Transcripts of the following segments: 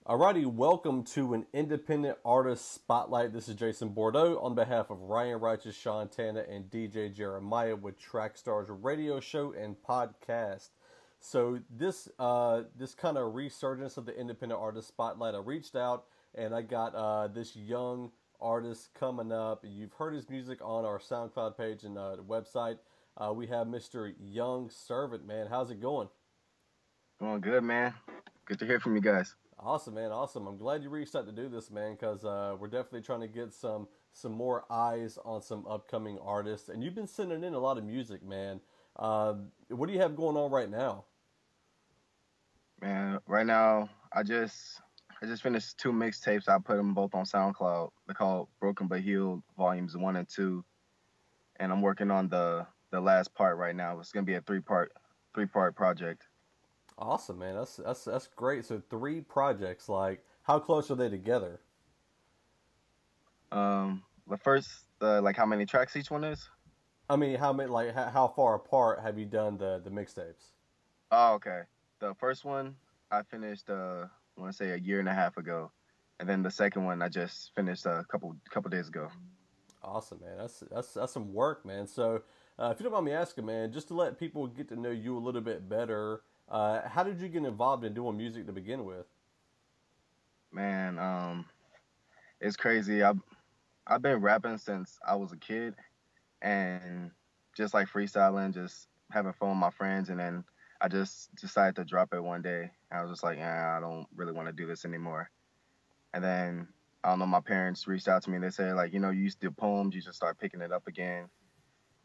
Alrighty, welcome to an independent artist spotlight. This is Jason Bordeaux on behalf of Ryan Righteous, SEANTANA, and DJ Jeremiah with Trackstarz radio show and podcast. So this kind of resurgence of the independent artist spotlight, I reached out and I got this young artist coming up. You've heard his music on our SoundCloud page and the website. We have Mr. Young Servant, man. How's it going? Going good, man. Good to hear from you guys. Awesome, man. Awesome. I'm glad you reached out to do this, man, because we're definitely trying to get some more eyes on some upcoming artists. And you've been sending in a lot of music, man. What do you have going on right now? Man, right now I just finished two mixtapes. I put them both on SoundCloud. They're called Broken But Healed Volumes 1 and 2. And I'm working on the last part right now. It's gonna be a three-part project. Awesome, man. That's great. So 3 projects. Like, how close are they together? The first, like how many tracks each one is? I mean, how far apart have you done the mixtapes? Oh, okay. The first one I finished, I want to say a year and a half ago, and then the second one I just finished a couple days ago. Awesome, man. That's some work, man. So, if you don't mind me asking, man, just to let people get to know you a little bit better, how did you get involved in doing music to begin with? Man, it's crazy. I've been rapping since I was a kid, and just like freestyling, just having fun with my friends, and then I just decided to drop it one day. I was just like, I don't really want to do this anymore. And then I don't know, my parents reached out to me. They said, like, you used to do poems, you should start picking it up again.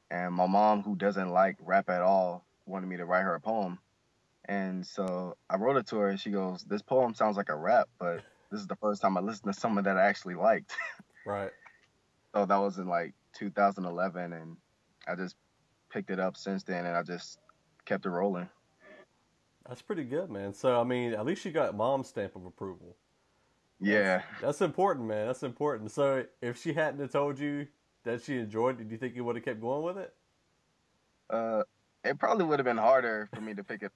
And my mom, who doesn't like rap at all, wanted me to write her a poem. And so I wrote it to her, and she goes, "This poem sounds like a rap, but this is the first time I listened to something that I actually liked." Right. So that was in like 2011, and I just picked it up since then, and I just kept it rolling. That's pretty good, man. So, I mean, at least you got mom's stamp of approval. Yeah. That's important, man. That's important. So, if she hadn't have told you that she enjoyed it, do you think you would have kept going with it? It probably would have been harder for me to pick it,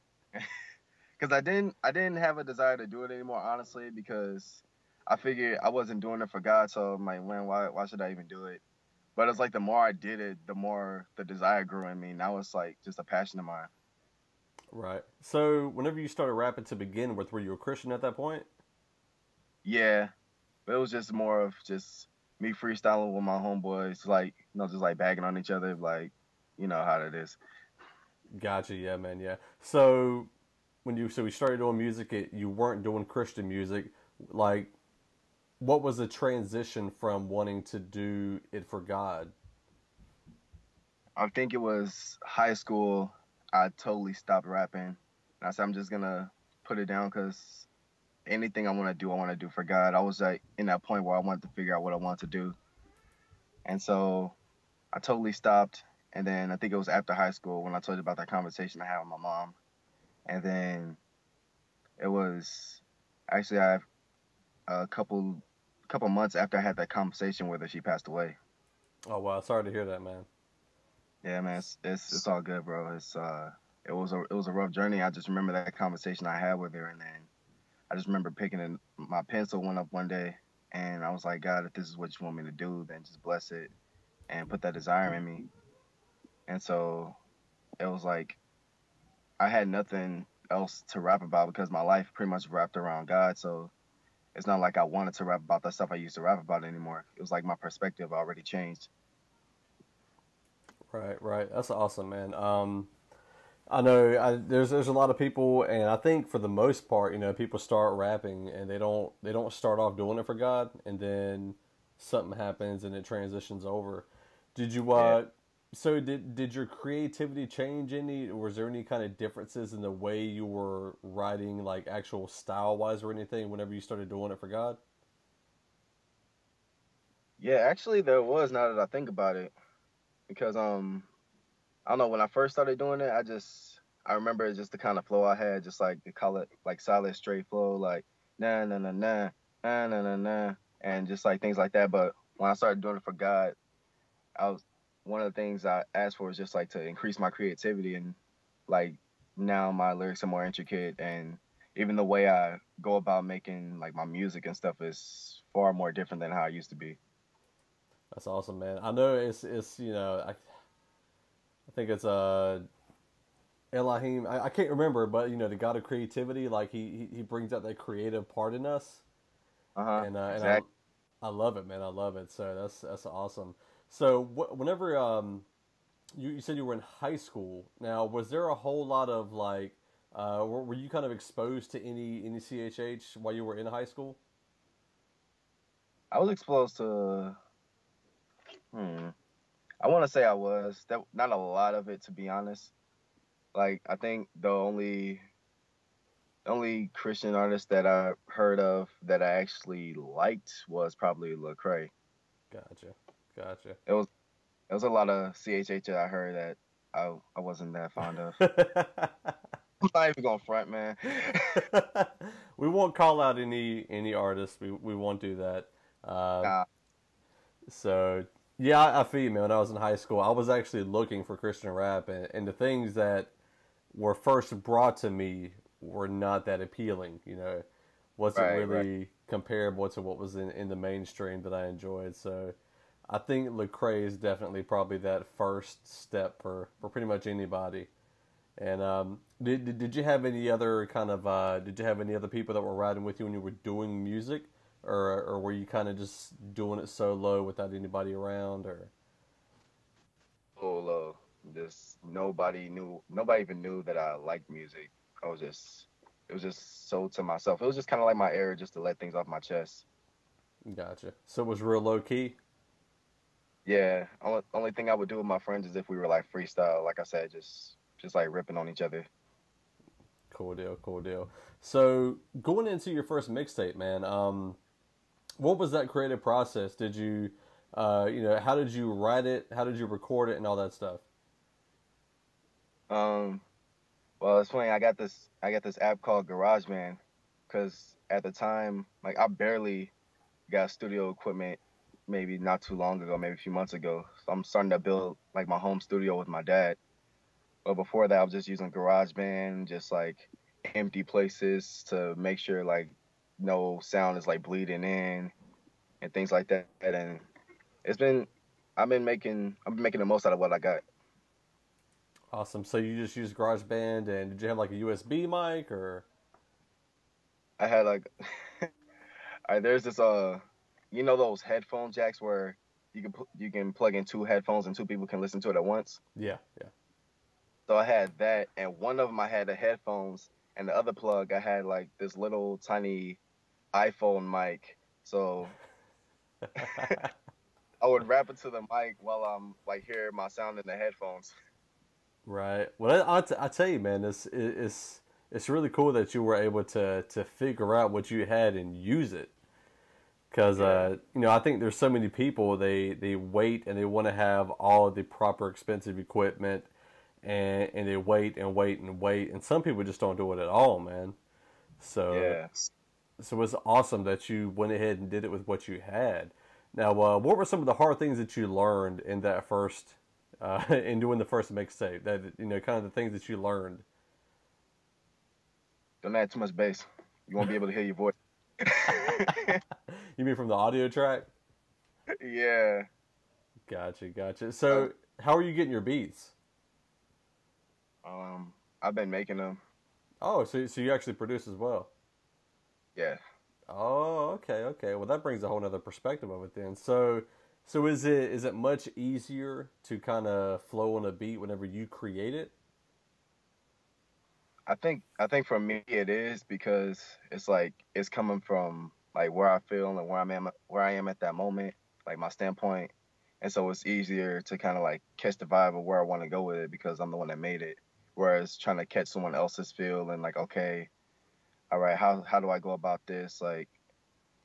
because I didn't have a desire to do it anymore, honestly, because I figured I wasn't doing it for God, so I'm like, man, why should I even do it? But it's like the more I did it, the more the desire grew in me. Now it's like just a passion of mine. Right. So, whenever you started rapping to begin with, were you a Christian at that point? Yeah, but it was just more of just me freestyling with my homeboys, like, just like bagging on each other, like, you know how it is. Gotcha. Yeah, man. Yeah. So, we started doing music, you weren't doing Christian music. Like, what was the transition from wanting to do it for God? I think it was high school. I totally stopped rapping. And I said, I'm just gonna put it down, because anything I want to do for God. I was like in that point where I wanted to figure out what I wanted to do. And so I totally stopped. And then I think it was after high school when I told you about that conversation I had with my mom. And then it was actually a couple months after I had that conversation with her, she passed away. Oh, wow. Sorry to hear that, man. Yeah, man, it's all good, bro. It was a rough journey. I just remember that conversation I had with her, and then I just remember picking my pencil one up one day, and I was like, God, if this is what you want me to do, then just bless it and put that desire in me. And so it was like I had nothing else to rap about, because my life pretty much wrapped around God. So it's not like I wanted to rap about the stuff I used to rap about anymore. It was like my perspective already changed. Right, right. That's awesome, man. I know there's a lot of people, and I think for the most part, people start rapping and they don't start off doing it for God, and then something happens and it transitions over. Did you Yeah. So did your creativity change any, or was there any kind of differences in the way you were writing, like actual style wise or anything, whenever you started doing it for God? Yeah, actually there was, now that I think about it, because I don't know, when I first started doing it, I remember just the kind of flow I had, just like they call it like solid straight flow, like na na na na na na na na, and just like things like that. But when I started doing it for God, I was one of the things I asked for was just like to increase my creativity, and like now my lyrics are more intricate, and even the way I go about making like my music and stuff is far more different than how I used to be. That's awesome, man. I know it's I think it's Elohim. I can't remember, but the God of creativity, like he brings out that creative part in us, and Exactly. I love it, man. I love it. So that's awesome. So whenever you said you were in high school, now was there a whole lot of like were you kind of exposed to any CHH while you were in high school? I was exposed to. Hmm, I want to say I was that not a lot of it to be honest. Like I think the only Christian artist that I heard of that I actually liked was probably Lecrae. Gotcha, gotcha. It was There was a lot of CHH that I heard that I wasn't that fond of. I'm not even gonna front, man. We won't call out any artists. We won't do that. Uh, Nah, so yeah, I feel you, man. When I was in high school, I was actually looking for Christian rap, and the things that were first brought to me were not that appealing. Wasn't right. really comparable to what was in the mainstream that I enjoyed. So I think Lecrae is definitely probably that first step for pretty much anybody. And did you have any other kind of did you have any other people that were riding with you when you were doing music, or were you kind of just doing it solo without anybody around, or Full of just nobody even knew that I liked music. It was just so to myself. It was just kind of like my era, just to let things off my chest. gotcha? So it was real low key. Yeah, only thing I would do with my friends is if we were like freestyle, like I said, just like ripping on each other. Cool deal, cool deal. So going into your first mixtape, man, what was that creative process? Did you, how did you write it? How did you record it, and all that stuff? Um, well, it's funny. I got this app called GarageBand because at the time, like I barely got studio equipment maybe not too long ago, maybe a few months ago. So I'm starting to build like my home studio with my dad. But before that, I was just using GarageBand, just like empty places to make sure like no sound is like bleeding in and things like that. And it's been I've been making the most out of what I got. Awesome. So you just used GarageBand, and did you have like a USB mic, or? I had like there's this those headphone jacks where you can plug in two headphones and two people can listen to it at once. Yeah, yeah. So I had that, and one of them I had the headphones, and the other plug I had like this little tiny iPhone mic. So I would rap into the mic while I'm like hear my sound in the headphones. Right. Well, I tell you, man, it's really cool that you were able to figure out what you had and use it. Because Yeah, I think there's so many people they wait and they want to have all of the proper expensive equipment, and they wait and wait and wait, and some people just don't do it at all, man. So yeah. so it's awesome that you went ahead and did it with what you had. Now, what were some of the hard things that you learned in that first in doing the first mixtape? That kind of the things that you learned. Don't add too much bass. You won't be able to hear your voice. You mean from the audio track? Yeah. Gotcha, gotcha. Uh, So how are you getting your beats? I've been making them. Oh, so you actually produce as well. Yeah. Oh, okay, okay. Well, that brings a whole nother perspective of it then. So is it much easier to kind of flow on a beat whenever you create it? I think for me it is because it's like it's coming from like where I feel and where I am at that moment, like my standpoint. And so it's easier to kind of like catch the vibe of where I want to go with it because I'm the one that made it. Whereas trying to catch someone else's feel and like, okay, all right, how do I go about this? Like,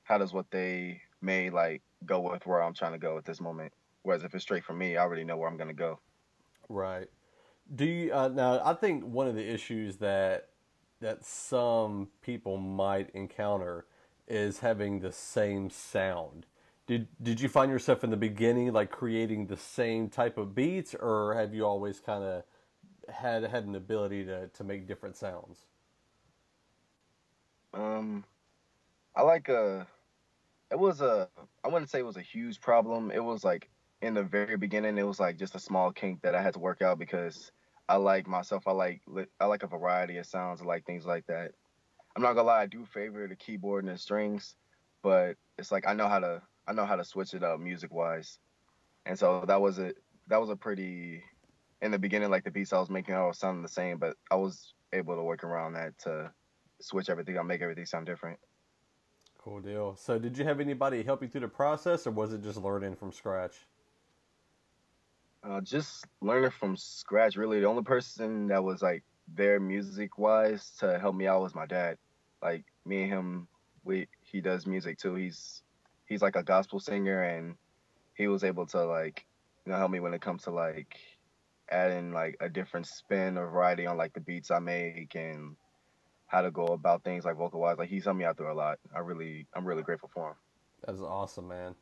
how does what they made like go with where I'm trying to go at this moment? Whereas if it's straight from me, I already know where I'm gonna go. Right. Do you now? I think one of the issues that some people might encounter is having the same sound. Did you find yourself in the beginning like creating the same type of beats, or have you always kind of had an ability to make different sounds? Um, I like it was a I wouldn't say it was a huge problem. It was like in the very beginning, it was like just a small kink that I had to work out because I like myself. I like a variety of sounds. I like things like that. I'm not gonna lie, I do favor the keyboard and the strings, but it's like I know how to switch it up music wise. And so that was a pretty in the beginning, like the beats I was making all sounding the same, but I was able to work around that to switch everything up, make everything sound different. Cool deal. So did you have anybody help you through the process, or was it just learning from scratch? Just learning from scratch, really. The only person that was like there music wise to help me out was my dad. Like me and him, we he does music too. He's like a gospel singer, and he was able to like help me when it comes to like adding like a different spin or variety on like the beats I make and how to go about things like vocal wise. Like he's helped me out through a lot. I'm really grateful for him. That's awesome, man.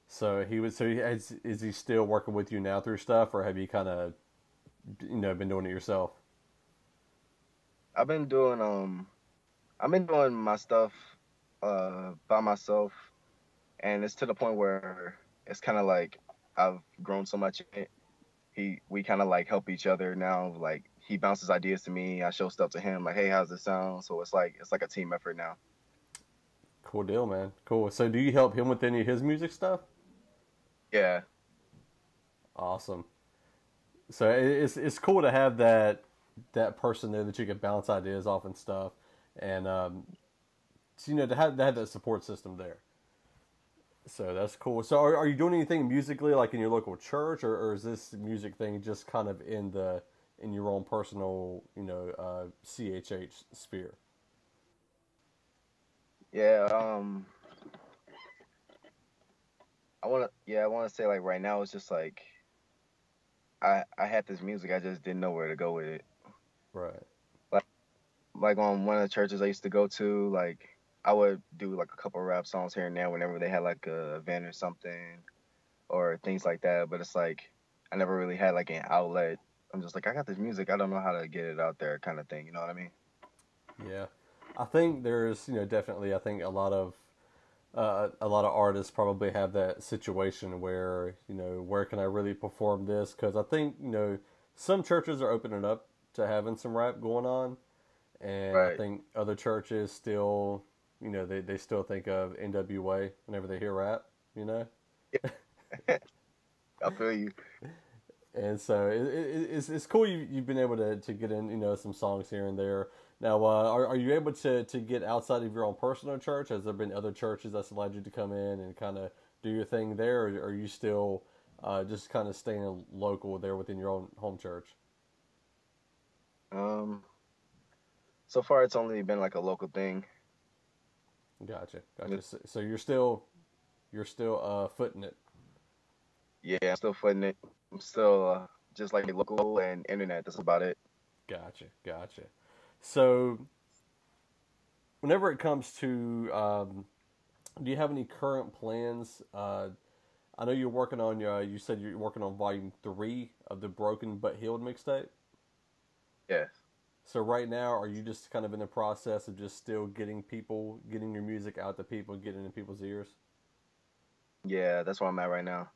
So he was. So is he still working with you now through stuff, or have you kind of been doing it yourself? I've been doing I've been doing my stuff by myself, and it's to the point where it's kind of like I've grown so much in it. We kind of like help each other now. Like he bounces ideas to me, I show stuff to him. Like, hey, how's this sound? So it's like a team effort now. Cool deal, man. Cool. So do you help him with any of his music stuff? Yeah, Awesome. So it's cool to have that person there that you can bounce ideas off and stuff, and so, to have that support system there. So that's cool. So are you doing anything musically like in your local church, or is this music thing just kind of in your own personal CHH sphere? yeah. I wanna say like right now it's just like I had this music, I just didn't know where to go with it. Right. Like like on one of the churches I used to go to, like I would do like a couple rap songs here and there whenever they had like a event or something or things like that. But it's like I never really had like an outlet. I'm just like I got this music, I don't know how to get it out there, kind of thing. You know what I mean? Yeah. I think there's definitely I think a lot of artists probably have that situation where where can I really perform this, because I think some churches are opening up to having some rap going on, and I Right. think other churches still they still think of NWA whenever they hear rap, you know. I feel you. And so it's cool you've been able to get in some songs here and there. Now, are you able to get outside of your own personal church? Has there been other churches that's allowed you to come in and kind of do your thing there, or are you still just kind of staying local there within your own home church? Um, so far it's only been like a local thing. Gotcha, gotcha. So you're still footing it. Yeah, I'm still footing it. I'm still just like local and internet. That's about it. Gotcha, gotcha. So whenever it comes to do you have any current plans? I know you're working on you said you're working on volume 3 of the Broken But Healed mixtape. Yes. So right now, are you just kind of in the process of just still getting your music out to people, getting in people's ears? Yeah, that's where I'm at right now.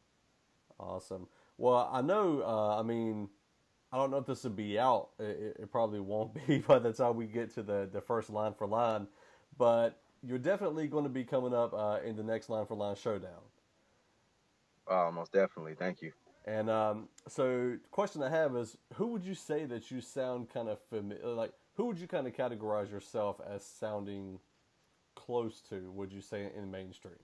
Awesome. Well, I know. I mean, I don't know if this will be out. It probably won't be by the time we get to the first line for line, but you're definitely going to be coming up in the next line for line showdown. Most definitely. Thank you. And so, the question I have is, who would you say that you sound kind of familiar? Like, who would you kind of categorize yourself as sounding close to? Would you say in mainstream?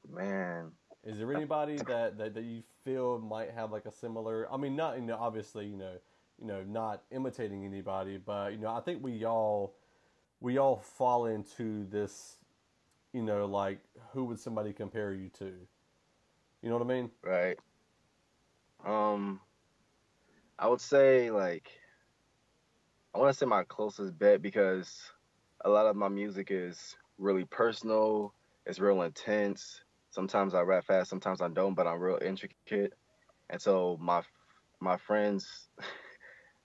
Man, Is there anybody that you feel might have like a similar? I mean, not obviously not imitating anybody, but I think we all fall into this like who would somebody compare you to? You know what I mean? right. Um, I would say like I want to say my closest bet because a lot of my music is really personal. It's real intense. Sometimes I rap fast, sometimes I don't, but I'm real intricate. And so my friends,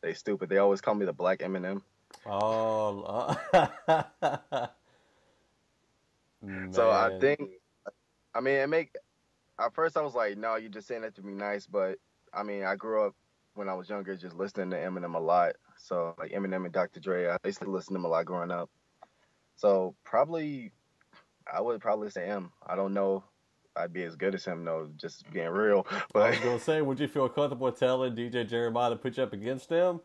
they stupid. They always call me the Black Eminem. Oh, So I man. think, I mean, it make at first I was like, no, you're just saying that to be nice, but I mean, I grew up when I was younger just listening to Eminem a lot. So like Eminem and Dr. Dre, I used to listen to them a lot growing up. So probably I would probably say him. I don't know. I'd be as good as him though, just being real. I But was gonna say, would you feel comfortable telling DJ Jeremiah to put you up against him?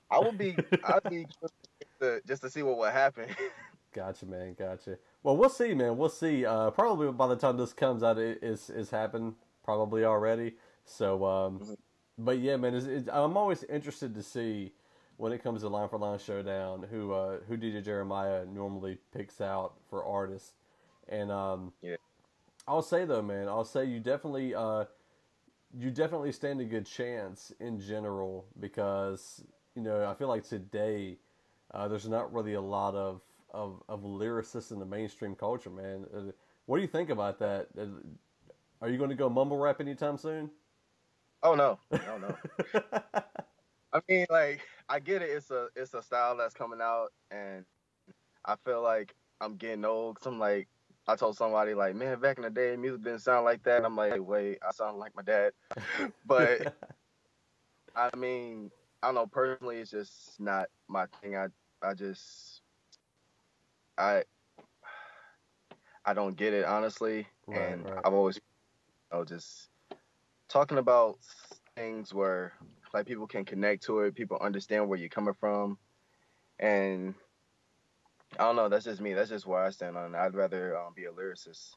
I'd be curious just to see what would happen. Gotcha, man. Gotcha. Well, we'll see, man. We'll see. Probably by the time this comes out, it's happened probably already. So, but yeah, man, I'm always interested to see when it comes to line for line showdown who DJ Jeremiah normally picks out for artists. And Yeah. I'll say though, man, I'll say you definitely stand a good chance in general because I feel like today there's not really a lot of lyricists in the mainstream culture, man. What do you think about that? Are you going to go mumble rap anytime soon? Oh no, no, no. I mean, like, I get it. It's a style that's coming out, and I feel like I'm getting old. Cause I'm like, I told somebody like, man, back in the day, music didn't sound like that. And I'm like, wait, I sound like my dad. But I mean, I don't know. Personally, it's just not my thing. I just I I don't get it honestly, Right, and right. I've always just talking about things where like people can connect to it, people understand where you're coming from, and I don't know. That's just me. That's just where I stand on it. I'd rather be a lyricist.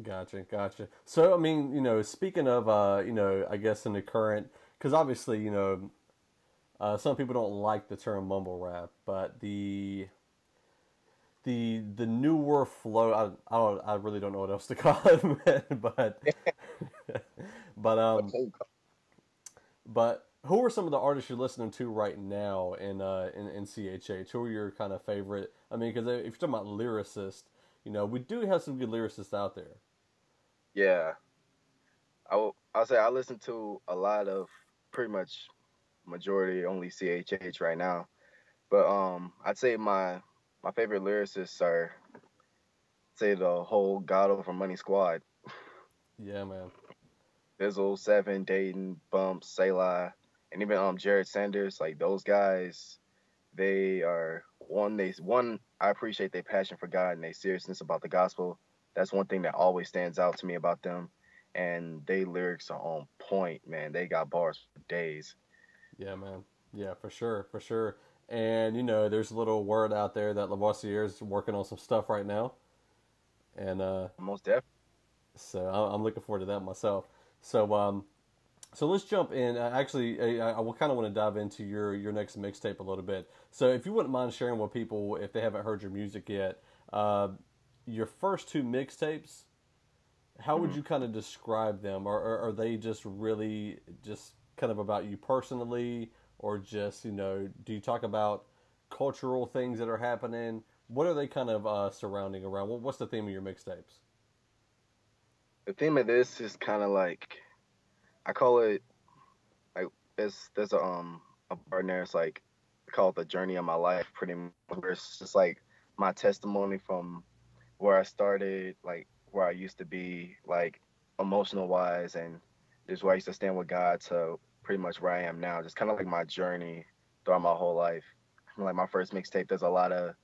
Gotcha, gotcha. So, I mean, speaking of, I guess in the current, because obviously, some people don't like the term mumble rap, but the newer flow, I really don't know what else to call it, man, but but but who are some of the artists you're listening to right now in CHH? Who are your kind of favorite? I mean, because if you're talking about lyricists, we do have some good lyricists out there. Yeah, I'll say I listen to a lot of pretty much majority only CHH right now, but I'd say my favorite lyricists are say the whole God Over Money squad. Yeah, man. Bizzle, Seven, Dayton, Bumps, Selah, and even Jared Sanders. Like those guys, they are one. I appreciate their passion for God and their seriousness about the gospel. That's one thing that always stands out to me about them. And they lyrics are on point, man. They got bars for days. Yeah, man. Yeah, for sure, for sure. And there's a little word out there that Lavoisier is working on some stuff right now, and Most definitely. so I'm looking forward to that myself. So so let's jump in. Actually, I will kind of want to dive into your next mixtape a little bit. So if you wouldn't mind sharing with people if they haven't heard your music yet, your first two mixtapes, how would Hmm. you kind of describe them? Or are they just really just kind of about you personally, or just do you talk about cultural things that are happening? What are they kind of surrounding around? What's the theme of your mixtapes? The theme of this is kind of like I call it like there's a part in there. It's like I call it the journey of my life, pretty much. Where it's just like my testimony from where I started, like where I used to be, like emotional wise, and just where I used to stand with God to pretty much where I am now. Just kind of like my journey throughout my whole life. Like my first mixtape, there's a lot of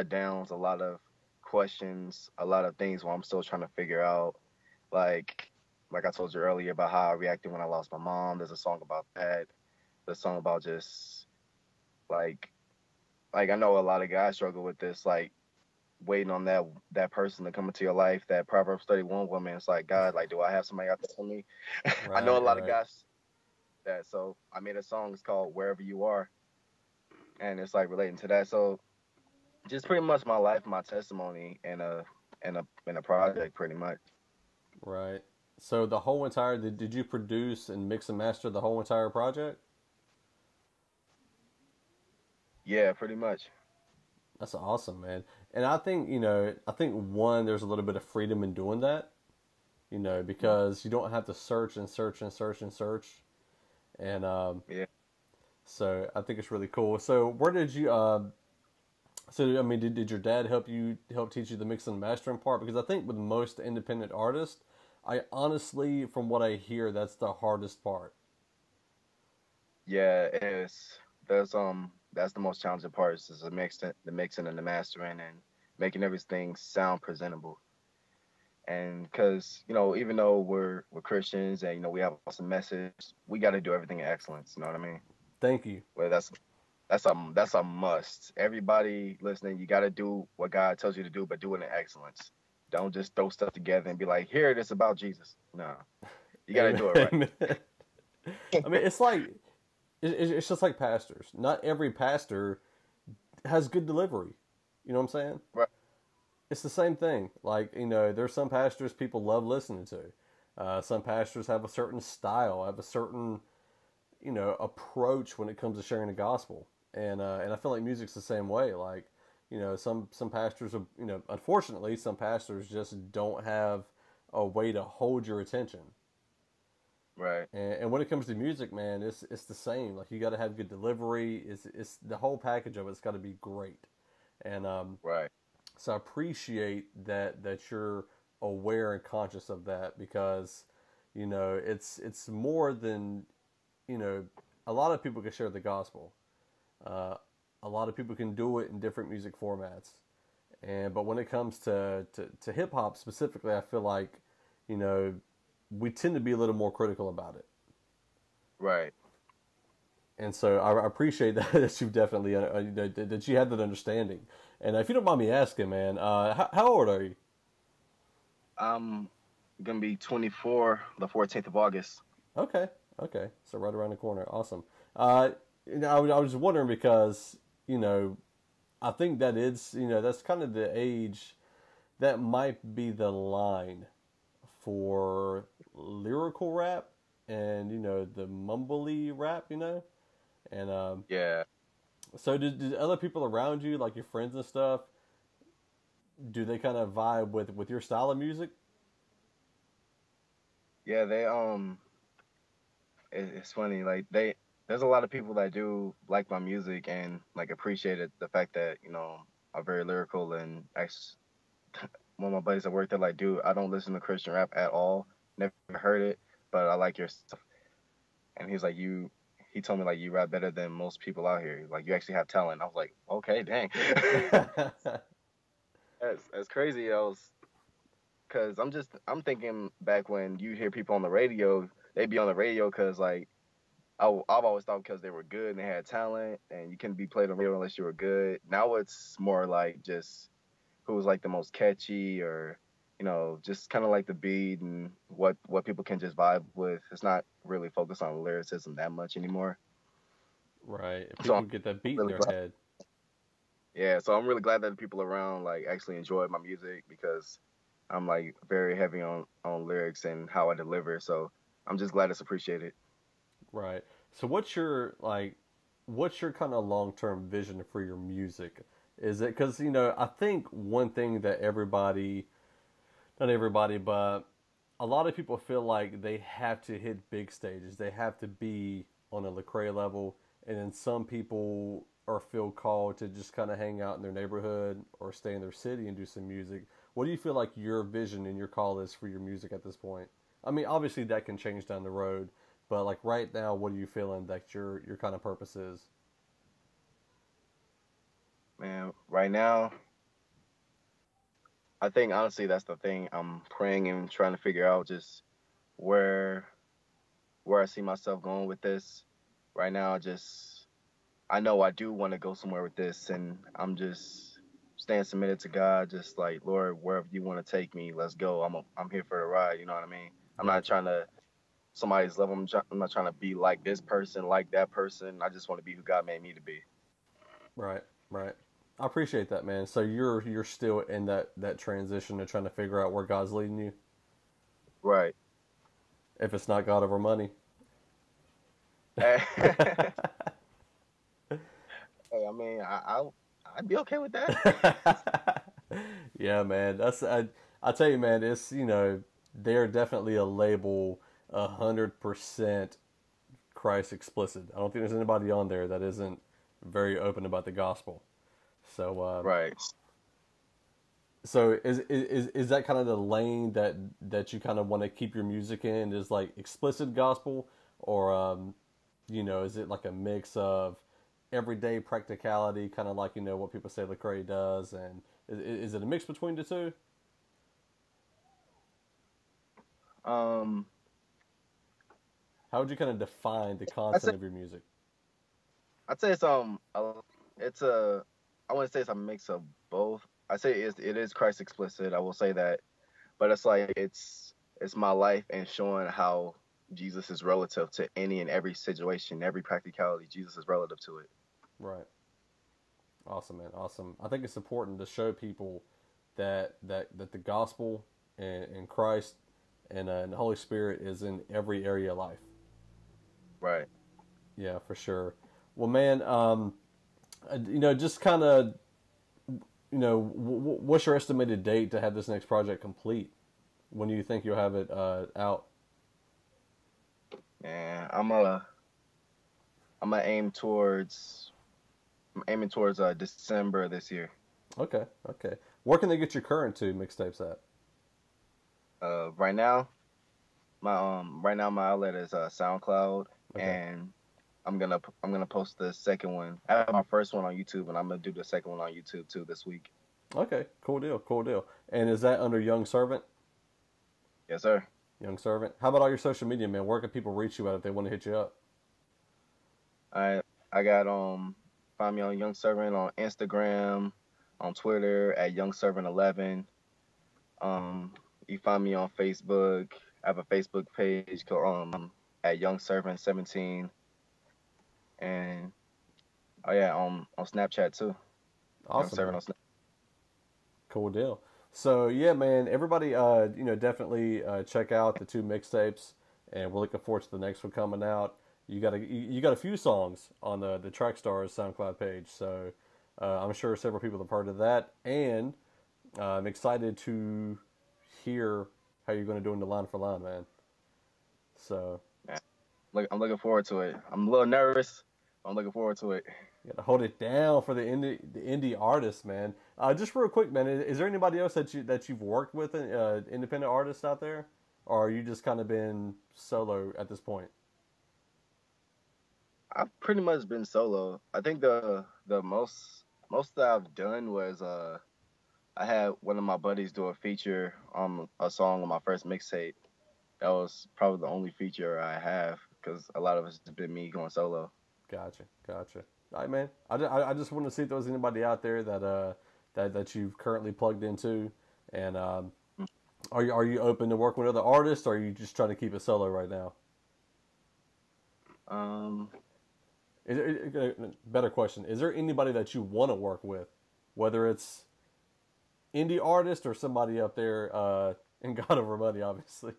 downs, a lot of questions, a lot of things where I'm still trying to figure out. Like like I told you earlier about how I reacted when I lost my mom. There's a song about that. There's a song about just like I know a lot of guys struggle with this, like waiting on that person to come into your life, that Proverbs 31 woman. It's like, God, like, do I have somebody out there for me? I know a Right, lot of right. guys that, so I made a song. It's called Wherever You Are, and it's like relating to that. So just pretty much my life, my testimony, in a project, pretty much. Right. So the whole entire did you produce and mix and master the whole entire project? Yeah, pretty much. That's awesome, man. And I think, I think one, there's a little bit of freedom in doing that, because you don't have to search and search and search and search. And Yeah, So I think it's really cool. So where did you? So I mean, did your dad help teach you the mixing and mastering part? Because I think with most independent artists, I honestly, from what I hear, that's the hardest part. Yeah, it's that's the most challenging part is the mixing and the mastering and making everything sound presentable. And because even though we're Christians and we have awesome message, we got to do everything in excellence. You know what I mean? Thank you. Well, that's a must. Everybody listening, you got to do what God tells you to do, but do it in excellence. Don't just throw stuff together and be like, here it is about Jesus. No, you got to do it Amen. right. I mean, it's like it's just like pastors. Not every pastor has good delivery. You know what I'm saying? Right. It's the same thing. Like, there's some pastors people love listening to. Some pastors have a certain style, have a certain, approach when it comes to sharing the gospel. And I feel like music's the same way. Like, some pastors are, unfortunately, some pastors just don't have a way to hold your attention. Right. And when it comes to music, man, it's the same. Like, you got to have good delivery. It's the whole package of it's got to be great. And Right. so I appreciate that you're aware and conscious of that because, it's more than, a lot of people can share the gospel. A lot of people can do it in different music formats. But when it comes to hip hop specifically, I feel like, we tend to be a little more critical about it. Right. And so I appreciate that you've definitely, that you have that understanding. And if you don't mind me asking, man, how old are you? I'm gonna be 24 the 14th of August. Okay. So right around the corner. Awesome. I was wondering because, I think that it's, that's kind of the age that might be the line for lyrical rap and, the mumbly rap, And Yeah. so did other people around you, like your friends and stuff, do they kind of vibe with your style of music? Yeah, it's funny. Like there's a lot of people that do like my music and like appreciate it. The fact that I'm very lyrical and one of my buddies at work, they're like, dude, I don't listen to Christian rap at all. Never heard it, but I like your stuff. And he's like, he told me like you rap better than most people out here. Like you actually have talent. I was like, okay, dang. That's crazy. Cause I'm thinking back when you hear people on the radio, they be on the radio because like I've always thought because they were good and they had talent and you couldn't be played on radio unless you were good. Now it's more like just who's like the most catchy or just kind of like the beat and what people can just vibe with. It's not really focused on lyricism that much anymore. Right. So People get that beat in their head. Yeah, so I'm really glad that the people around like actually enjoy my music because I'm like very heavy on lyrics and how I deliver. So I'm just glad it's appreciated. Right. So what's your kind of long-term vision for your music? Is it because I think one thing that not everybody, but a lot of people feel like they have to hit big stages. They have to be on a Lecrae level, and then some people feel called to just kind of hang out in their neighborhood or stay in their city and do some music. What do you feel like your vision and your call is for your music at this point? I mean, obviously that can change down the road, but like right now, what are you feeling that your kind of purpose is? Man, right now, I think honestly that's the thing I'm praying and trying to figure out just where I see myself going with this. Right now, I know I do want to go somewhere with this, and I'm just staying submitted to God. Just like Lord, wherever you want to take me, let's go. I'm here for the ride. You know what I mean? I'm not trying to somebody's level. I'm not trying to be like this person, like that person. I just want to be who God made me to be. Right. I appreciate that, man. So you're still in that transition of trying to figure out where God's leading you. Right. If it's not God over money. Hey, I mean, I'd be okay with that. Yeah, man. I tell you, man. It's they're definitely a label 100% Christ explicit. I don't think there's anybody on there that isn't very open about the gospel. So, Right. so is that kind of the lane that you kind of want to keep your music in? Is like explicit gospel, or is it like a mix of everyday practicality, kind of like what people say Lecrae does, and is it a mix between the two? Um, How would you kind of define the I say content of your music? I'd say it's a I wouldn't say it's a mix of both. I say it is Christ explicit. I will say that, but it's like it's my life and showing how Jesus is relative to any and every situation, every practicality. Jesus is relative to it. Right. Awesome, man. Awesome. I think it's important to show people that the gospel and Christ and the Holy Spirit is in every area of life. Right. Yeah, for sure. Well, man, just kind of, what's your estimated date to have this next project complete? When do you think you'll have it out? Yeah, I'm aiming towards December this year. Okay, okay. Where can they get your current two mixtapes at? Right now, my outlet is SoundCloud, Okay. and I'm gonna post the second one. I have my first one on YouTube, and I'm gonna do the second one on YouTube too this week. Okay, cool deal, cool deal. And is that under Young Servant? Yes, sir. Young Servant. How about all your social media, man? Where can people reach you at if they want to hit you up? I got find me on Young Servant on Instagram, on Twitter at Young Servant 11. You find me on Facebook. I have a Facebook page called at Young Servant 17, and oh yeah, on Snapchat too. Awesome. Young Servant on Snapchat. Cool deal. So yeah, man, everybody, definitely check out the two mixtapes, and we're looking forward to the next one coming out. You got a few songs on the Trackstarz SoundCloud page, so I'm sure several people have heard of that, and I'm excited to hear how you're going to do in the line for line, man. So I'm looking forward to it. I'm a little nervous. I'm looking forward to it. you gotta hold it down for the indie artists, man. Just real quick, man, is there anybody else that you've worked with, independent artists out there, or are you just kind of been solo at this point? I've pretty much been solo. I think the most that I've done was I had one of my buddies do a feature on a song on my first mixtape. That was probably the only feature I have because a lot of it's been me going solo. Gotcha. All right, man. I just want to see if there was anybody out there that you've currently plugged into, and are you open to working with other artists, or are you just trying to keep it solo right now? Better question: is there anybody that you want to work with, whether it's indie artist or somebody up there in God Over Money, obviously?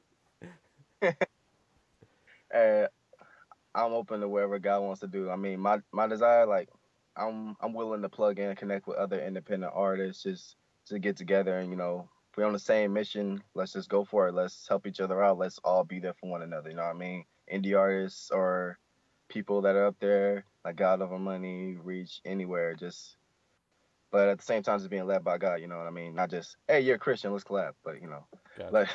I'm open to whatever God wants to do. I mean, my desire, like, I'm willing to plug in and connect with other independent artists, just to get together and if we're on the same mission, let's just go for it. Let's help each other out. Let's all be there for one another. You know what I mean? Indie artists or people that are up there, like God Over Money, reach anywhere. But at the same time, it's being led by God. You know what I mean? Not just, hey, you're a Christian, let's collab. But Gotcha. like,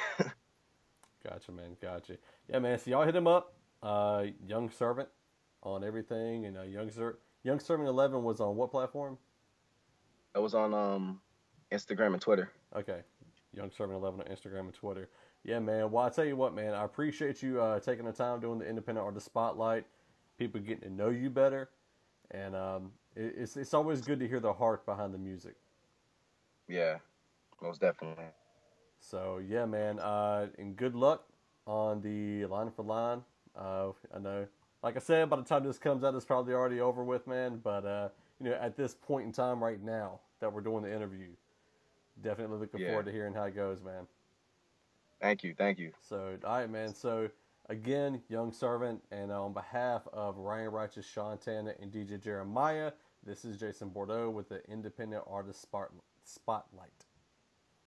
Gotcha, man. Gotcha. Yeah, man. So y'all hit him up. Young Servant on everything, and Young Servant 11 was on what platform? it was on Instagram and Twitter. Okay, Young Servant 11 on Instagram and Twitter. Yeah, man. Well, I tell you what, man. I appreciate you taking the time doing the Independent Artist Spotlight. People getting to know you better, and it's always good to hear the heart behind the music. Yeah, most definitely. So yeah, man. And good luck on the line for line. I know, like I said, by the time this comes out, it's probably already over with, man. But at this point in time, right now that we're doing the interview, definitely looking forward to hearing how it goes, man. Thank you. So, all right, man. So, again, Young Servant, and on behalf of Ryan Righteous, SEANTANA, and DJ Jeremiah, this is Jason Bordeaux with the Independent Artist Spotlight.